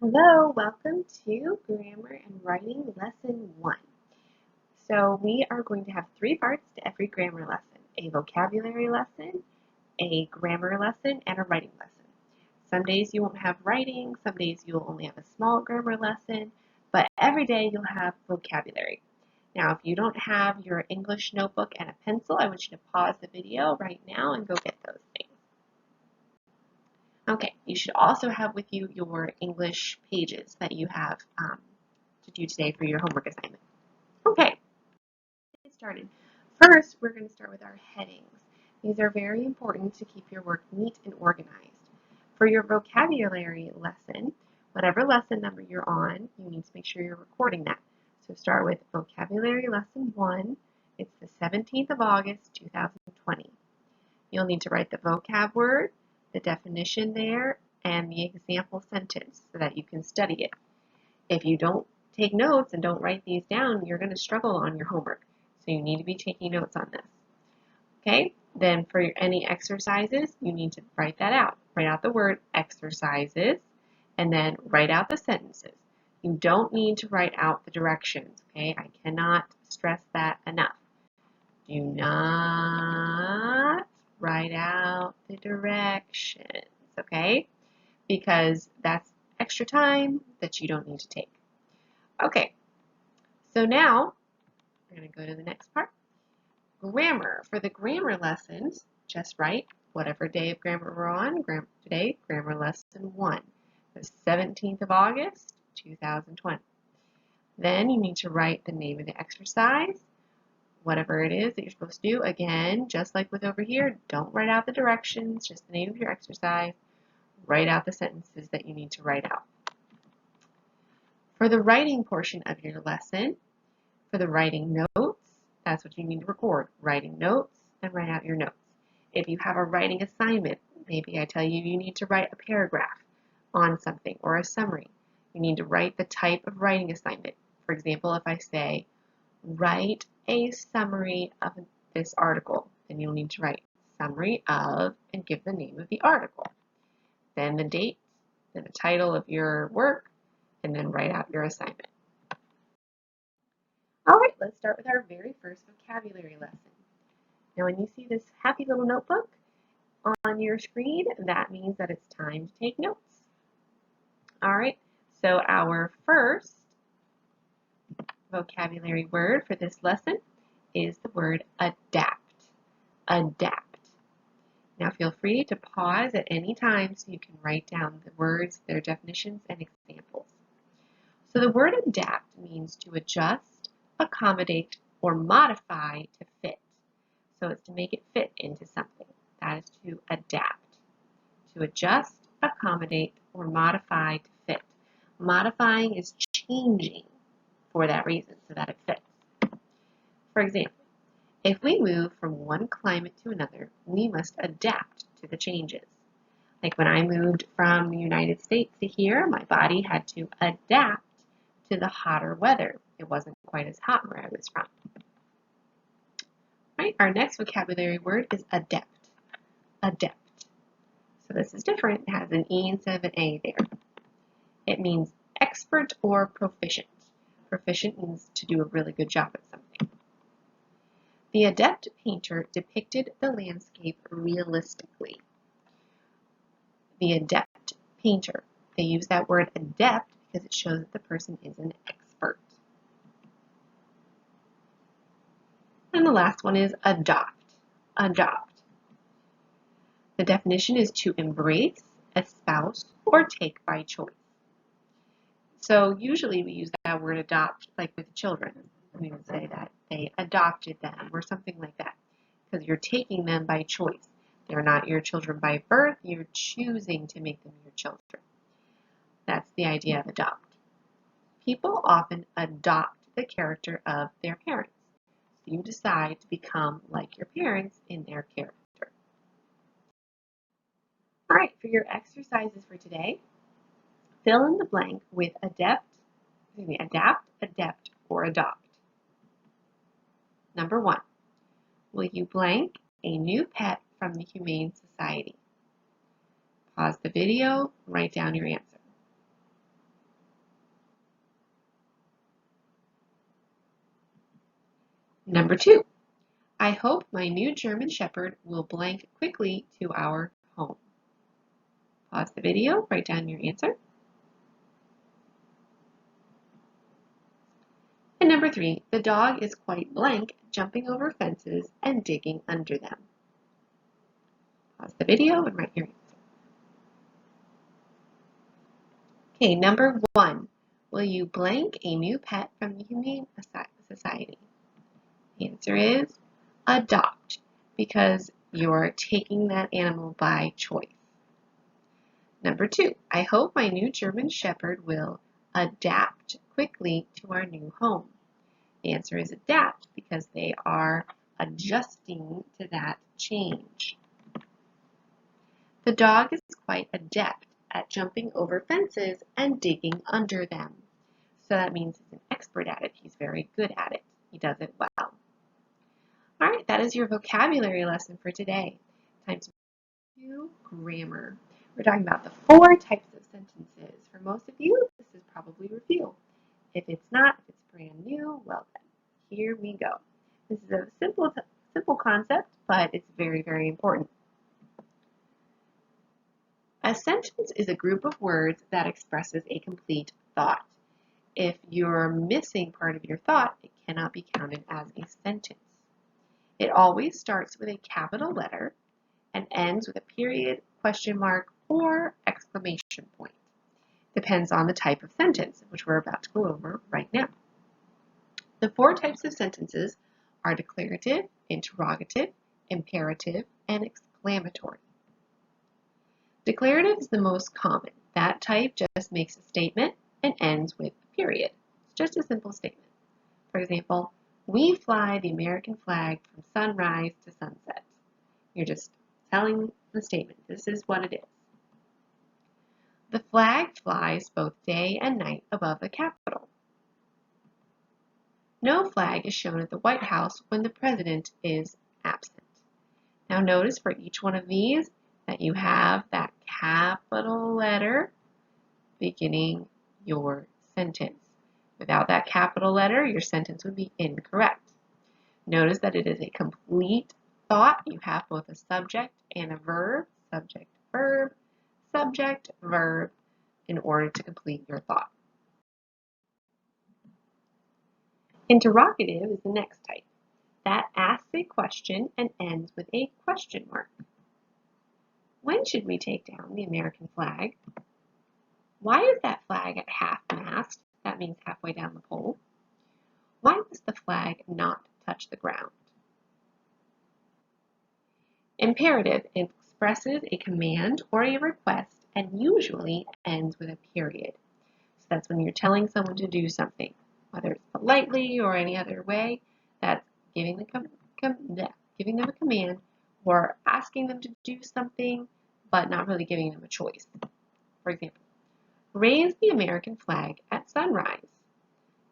Hello, welcome to Grammar and Writing Lesson 1. So we are going to have 3 parts to every grammar lesson: a vocabulary lesson, a grammar lesson, and a writing lesson. Some days you won't have writing, some days you'll only have a small grammar lesson, but every day you'll have vocabulary. Now, if you don't have your English notebook and a pencil, I want you to pause the video right now and go get those things. Okay, you should also have with you your English pages that you have to do today for your homework assignment. Okay, let's get started. First, we're going to start with our headings. These are very important to keep your work neat and organized. For your vocabulary lesson, whatever lesson number you're on, you need to make sure you're recording that. So start with vocabulary lesson 1. It's the 17th of August, 2020. You'll need to write the vocab word, the definition there, and the example sentence so that you can study it. If you don't take notes and don't write these down, you're going to struggle on your homework. So you need to be taking notes on this. Okay, then for any exercises, you need to write that out. Write out the word exercises and then write out the sentences. You don't need to write out the directions, okay? I cannot stress that enough. Do not write out the directions, okay? Because that's extra time that you don't need to take. Okay, so now we're going to go to the next part. Grammar. For the grammar lessons, just write whatever day of grammar we're on. Today, grammar lesson 1, the 17th of August, 2020. Then you need to write the name of the exercise, whatever it is that you're supposed to do. Again, just like with over here, don't write out the directions, just the name of your exercise. Write out the sentences that you need to write out. For the writing portion of your lesson, for the writing notes, that's what you need to record. Writing notes and write out your notes. If you have a writing assignment, maybe I tell you need to write a paragraph on something or a summary. You need to write the type of writing assignment. For example, if I say, write a summary of this article, then you'll need to write summary of and give the name of the article. Then the date, then the title of your work, and then write out your assignment. All right, let's start with our very first vocabulary lesson. Now, when you see this happy little notebook on your screen, that means that it's time to take notes. All right, so our first vocabulary word for this lesson is the word adapt. Adapt. Now feel free to pause at any time so you can write down the words, their definitions, and examples. So the word adapt means to adjust, accommodate, or modify to fit. So it's to make it fit into something. That is to adapt. To adjust, accommodate, or modify to fit. Modifying is changing for that reason, so that it fits. For example, if we move from one climate to another, we must adapt to the changes. Like when I moved from the United States to here, my body had to adapt to the hotter weather. It wasn't quite as hot where I was from. Right, our next vocabulary word is adept. Adept. So this is different. It has an E instead of an A there. It means expert or proficient. Proficient means to do a really good job at something. The adept painter depicted the landscape realistically. The adept painter. They use that word adept because it shows that the person is an expert. And the last one is adopt. Adopt. The definition is to embrace, espouse, or take by choice. So usually we use that word adopt like with children. We would say that they adopted them or something like that because you're taking them by choice. They're not your children by birth. You're choosing to make them your children. That's the idea of adopt. People often adopt the character of their parents. So you decide to become like your parents in their character. All right, for your exercises for today, fill in the blank with adapt, adept, or adopt. Number 1, will you blank a new pet from the Humane Society? Pause the video, write down your answer. Number 2, I hope my new German Shepherd will blank quickly to our home. Pause the video, write down your answer. And number 3, the dog is quite blank, jumping over fences and digging under them. Pause the video and write your answer. Okay, number 1, will you blank a new pet from the Humane Society? The answer is adopt, because you're taking that animal by choice. Number 2, I hope my new German Shepherd will adapt quickly to our new home. The answer is adapt, because they are adjusting to that change. The dog is quite adept at jumping over fences and digging under them. So that means he's an expert at it. He's very good at it. He does it well. All right, that is your vocabulary lesson for today. Time to do grammar. We're talking about the 4 types of sentences. For most of you, this is probably review. If it's not, if it's brand new, well then, here we go. This is a simple concept, but it's very, very important. A sentence is a group of words that expresses a complete thought. If you're missing part of your thought, it cannot be counted as a sentence. It always starts with a capital letter and ends with a period, question mark, or exclamation point. Depends on the type of sentence, which we're about to go over right now. The 4 types of sentences are declarative, interrogative, imperative, and exclamatory. Declarative is the most common. That type just makes a statement and ends with a period. It's just a simple statement. For example, we fly the American flag from sunrise to sunset. You're just telling the statement. This is what it is. The flag flies both day and night above the Capitol. No flag is shown at the White House when the president is absent. Now notice for each one of these that you have that capital letter beginning your sentence. Without that capital letter, your sentence would be incorrect. Notice that it is a complete thought. You have both a subject and a verb, subject, verb, subject, verb, in order to complete your thought. Interrogative is the next type. That asks a question and ends with a question mark. When should we take down the American flag? Why is that flag at half-mast? That means halfway down the pole. Why must the flag not touch the ground? Imperative expresses a command or a request and usually ends with a period. So that's when you're telling someone to do something, whether it's politely or any other way. That's giving them a command or asking them to do something, but not really giving them a choice. For example, raise the American flag at sunrise.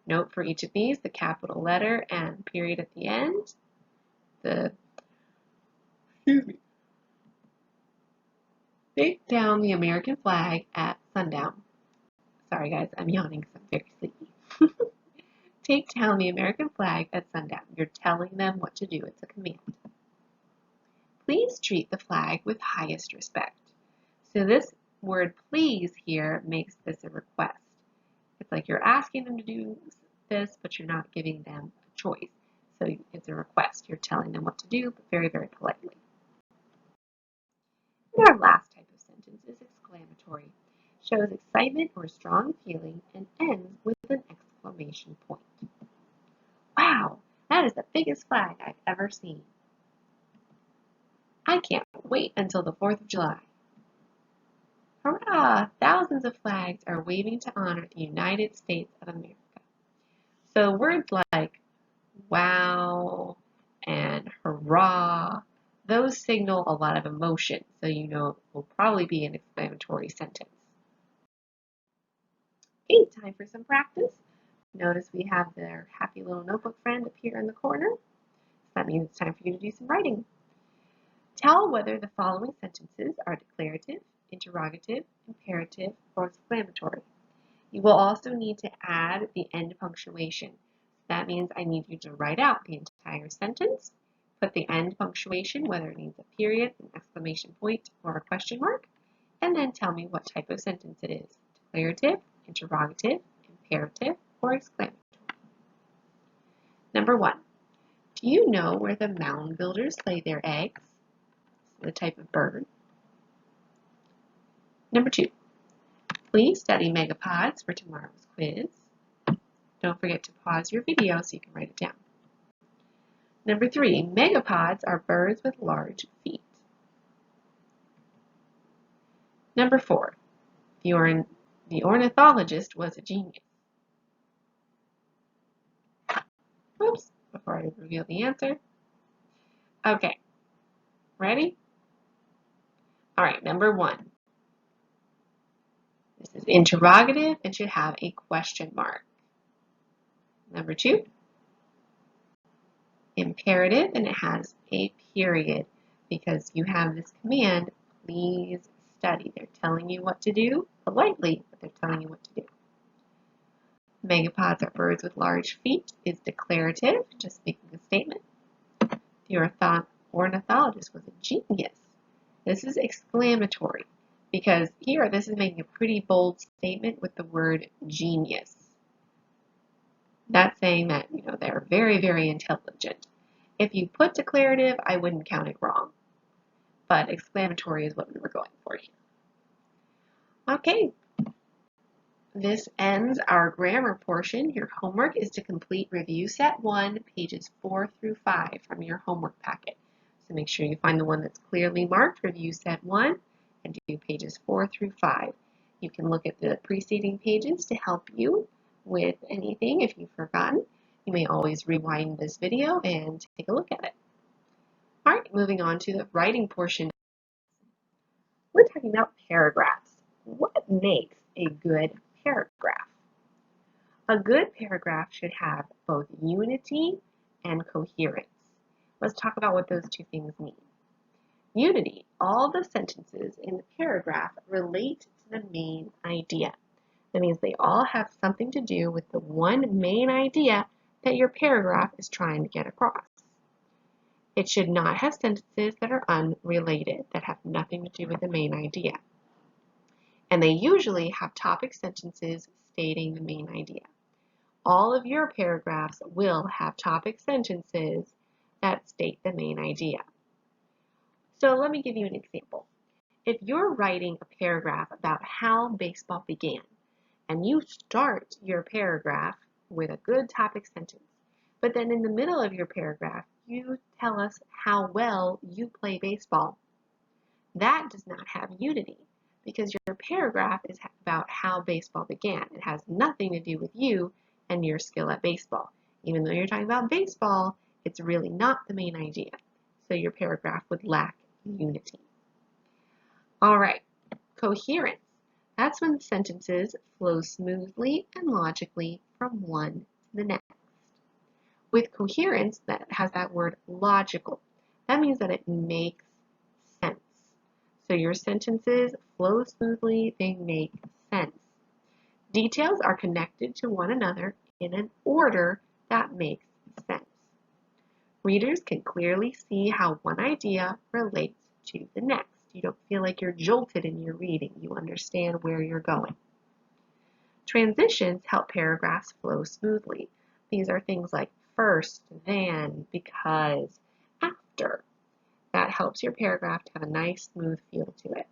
Note for each of these the capital letter and period at the end. Take down the American flag at sundown. Sorry guys, I'm yawning because I'm very sleepy. Take down the American flag at sundown. You're telling them what to do. It's a command. Please treat the flag with highest respect. So this word please here makes this a request. It's like you're asking them to do this, but you're not giving them a choice. So it's a request. You're telling them what to do, but very, very politely. And our last type of sentence is exclamatory. Shows excitement or strong feeling and ends with an exclamation point. Wow, that is the biggest flag I've ever seen. I can't wait until the 4th of July. Hurrah! Thousands of flags are waving to honor the United States of America. So words like wow and hurrah, those signal a lot of emotion. So you know it will probably be an exclamatory sentence. Okay, time for some practice. Notice we have their happy little notebook friend up here in the corner. That means it's time for you to do some writing. Tell whether the following sentences are declarative, interrogative, imperative, or exclamatory. You will also need to add the end punctuation. That means I need you to write out the entire sentence, put the end punctuation, whether it needs a period, an exclamation point, or a question mark, and then tell me what type of sentence it is: declarative, interrogative, imperative, or exclamatory. Number 1, do you know where the mound builders lay their eggs? The type of bird. Number 2, please study megapods for tomorrow's quiz. Don't forget to pause your video so you can write it down. Number 3, megapods are birds with large feet. Number 4, the ornithologist was a genius. Oops, before I reveal the answer. Okay, ready? All right, number 1. This is interrogative and should have a question mark. Number 2, imperative, and it has a period because you have this command, please study. They're telling you what to do politely, but they're telling you what to do. Megapods are birds with large feet is declarative, just making a statement. The ornithologist was a genius. This is exclamatory because here this is making a pretty bold statement with the word genius. That's saying that, they're very, very intelligent. If you put declarative, I wouldn't count it wrong. But exclamatory is what we were going for here. Okay, this ends our grammar portion. Your homework is to complete review set 1, pages 4 through 5 from your homework packet. So make sure you find the one that's clearly marked, review set 1, and do pages 4 through 5. You can look at the preceding pages to help you with anything if you've forgotten. You may always rewind this video and take a look at it. All right, moving on to the writing portion. We're talking about paragraphs. What makes a good paragraph? A good paragraph should have both unity and coherence. Let's talk about what those two things mean. Unity, all the sentences in the paragraph relate to the main idea. That means they all have something to do with the one main idea that your paragraph is trying to get across. It should not have sentences that are unrelated, that have nothing to do with the main idea. And they usually have topic sentences stating the main idea. All of your paragraphs will have topic sentences that state the main idea. So let me give you an example. If you're writing a paragraph about how baseball began, and you start your paragraph with a good topic sentence, but then in the middle of your paragraph, you tell us how well you play baseball, that does not have unity because your paragraph is about how baseball began. It has nothing to do with you and your skill at baseball. Even though you're talking about baseball, it's really not the main idea. So your paragraph would lack unity. All right, coherence. That's when sentences flow smoothly and logically from one to the next. With coherence, that has that word logical. That means that it makes sense. So your sentences flow smoothly, they make sense. Details are connected to one another in an order that makes sense. Readers can clearly see how one idea relates to the next. You don't feel like you're jolted in your reading. You understand where you're going. Transitions help paragraphs flow smoothly. These are things like first, then, because, after. That helps your paragraph to have a nice, smooth feel to it.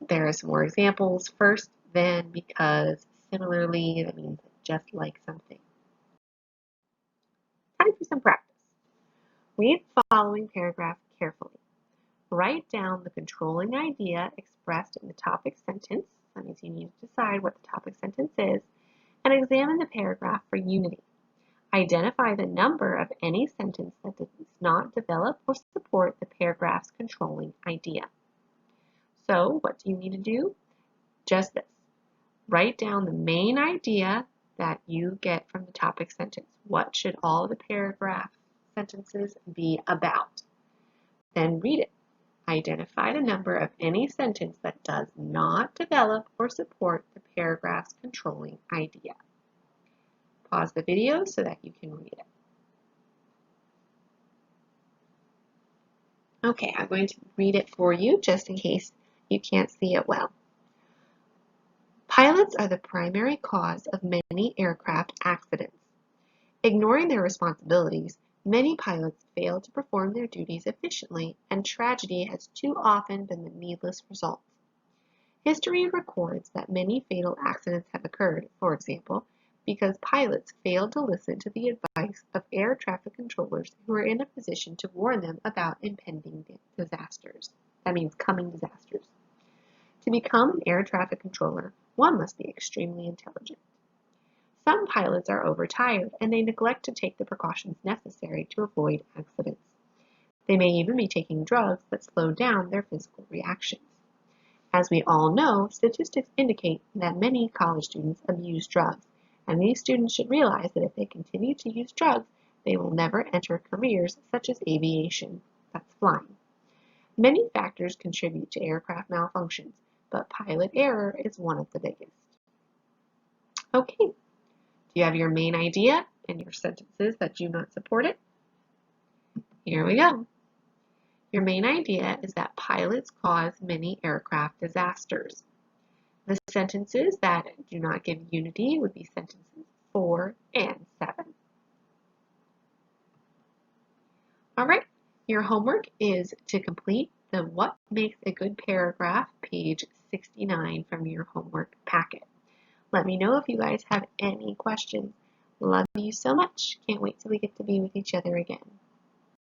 There are some more examples. First, then, because, similarly, that means just like something. Time for some practice. Read the following paragraph carefully. Write down the controlling idea expressed in the topic sentence. That means you need to decide what the topic sentence is, and examine the paragraph for unity. Identify the number of any sentence that does not develop or support the paragraph's controlling idea. So, what do you need to do? Just this. Write down the main idea that you get from the topic sentence. What should all the paragraph sentences be about? Then read it. Identify the number of any sentence that does not develop or support the paragraph's controlling idea. Pause the video so that you can read it. Okay, I'm going to read it for you just in case you can't see it well. Pilots are the primary cause of many aircraft accidents. Ignoring their responsibilities, many pilots fail to perform their duties efficiently, and tragedy has too often been the needless result. History records that many fatal accidents have occurred, for example, because pilots failed to listen to the advice of air traffic controllers who were in a position to warn them about impending disasters. That means coming disasters. To become an air traffic controller, one must be extremely intelligent. Some pilots are overtired and they neglect to take the precautions necessary to avoid accidents. They may even be taking drugs that slow down their physical reactions. As we all know, statistics indicate that many college students abuse drugs, and these students should realize that if they continue to use drugs, they will never enter careers such as aviation, that's flying. Many factors contribute to aircraft malfunctions, but pilot error is one of the biggest. Okay, do you have your main idea and your sentences that do not support it? Here we go. Your main idea is that pilots cause many aircraft disasters. The sentences that do not give unity would be sentences 4 and 7. All right, your homework is to complete the What Makes a Good Paragraph, page 69 from your homework packet. Let me know if you guys have any questions. Love you so much. Can't wait till we get to be with each other again.